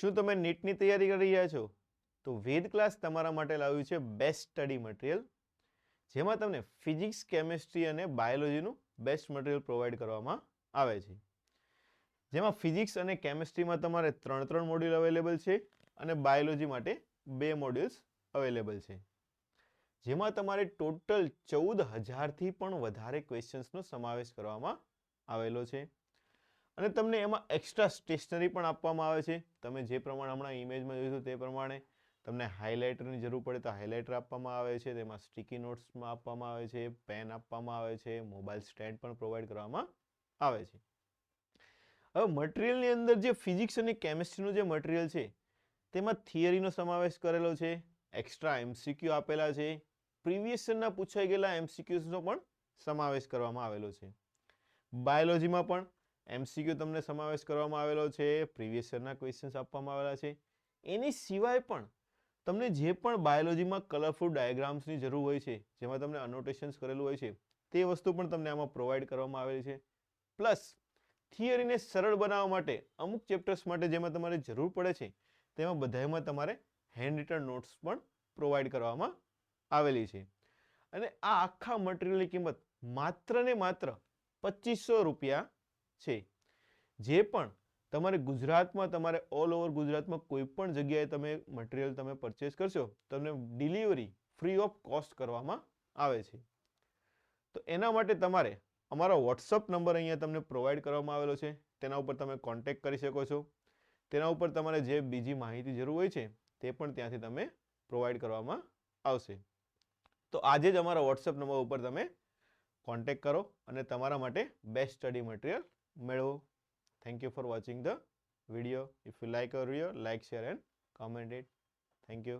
શું તમે નીટની તૈયારી કરી રહ્યા છો? તો વેદ ક્લાસ તમારા માટે લાવ્યું છે બેસ્ટ સ્ટડી મટીરિયલ, જેમાં તમને ફિઝિક્સ, કેમિસ્ટ્રી અને બાયોલોજીનું બેસ્ટ મટીરિયલ પ્રોવાઈડ કરવામાં આવે છે. જેમાં ફિઝિક્સ અને કેમિસ્ટ્રીમાં તમારે 3 મોડ્યુલ અવેલેબલ છે અને બાયોલોજી માટે 2 મોડ્યુલ્સ અવેલેબલ છે. જેમાં તમારે ટોટલ 14,000થી પણ વધારે ક્વેશ્ચન્સનો સમાવેશ કરવામાં આવેલો છે. અને તમને એમાં એક્સ્ટ્રા સ્ટેશનરી પણ આપવામાં આવે છે. તમે જે પ્રમાણે હમણાં ઇમેજમાં જોયું તે પ્રમાણે તમને હાઇલાઇટરની જરૂર પડે તો હાઇલાઇટર આપવામાં આવે છે, તેમાં સ્ટિકી નોટ્સમાં આપવામાં આવે છે, પેન આપવામાં આવે છે, મોબાઈલ સ્ટેન્ડ પણ પ્રોવાઈડ કરવામાં આવે છે. હવે મટીરિયલની અંદર જે ફિઝિક્સ અને કેમિસ્ટ્રીનું જે મટીરિયલ છે તેમાં થિયરીનો સમાવેશ કરેલો છે, એક્સ્ટ્રા એમસીક્યુ આપેલા છે, પ્રીવિયસ યરના પૂછાઈ ગયેલા એમસીક્યુઝનો પણ સમાવેશ કરવામાં આવેલો છે. બાયોલોજીમાં પણ એમસીક્યુ તમને સમાવેશ કરવામાં આવેલો છે, પ્રીવિયસ યરના ક્વેશ્ચન્સ આપવામાં આવેલા છે. એની સિવાય પણ તમને જે પણ બાયોલોજીમાં કલરફુલ ડાયાગ્રામ્સની જરૂર હોય છે, જેમાં તમને અનોટેશન્સ કરેલું હોય છે, તે વસ્તુ પણ તમને આમાં પ્રોવાઈડ કરવામાં આવેલી છે. પ્લસ થિયરીને સરળ બનાવવા માટે અમુક ચેપ્ટર્સ માટે જેમાં તમારે જરૂર પડે છે, તેમાં બધામાં તમારે હેન્ડ રિટન નોટ્સ પણ પ્રોવાઈડ કરવામાં આવેલી છે. અને આ આખા મટીરિયલની કિંમત માત્ર ને માત્ર 2500 રૂપિયા છે. જે પણ તમારે ગુજરાતમાં, તમારે ઓલ ઓવર ગુજરાતમાં કોઈ પણ જગ્યાએ તમે મટીરિયલ તમે પરચેસ કરશો, તમને ડિલિવરી ફ્રી ઓફ કોસ્ટ કરવામાં આવે છે. તો એના માટે તમારે અમારો વોટ્સઅપ નંબર અહીંયા તમને પ્રોવાઈડ કરવામાં આવેલો છે, તેના ઉપર તમે કોન્ટેક્ટ કરી શકો છો. તેના ઉપર તમારે જે બીજી માહિતી જરૂર હોય છે તે પણ ત્યાંથી તમે પ્રોવાઈડ કરવામાં આવશે. તો આજે જ અમારા વોટ્સઅપ નંબર ઉપર તમે કોન્ટેક્ટ કરો અને તમારા માટે બેસ્ટ સ્ટડી મટીરિયલ મેળવો. Thank you for watching the video. If you like our video, like, share and comment it. Thank you.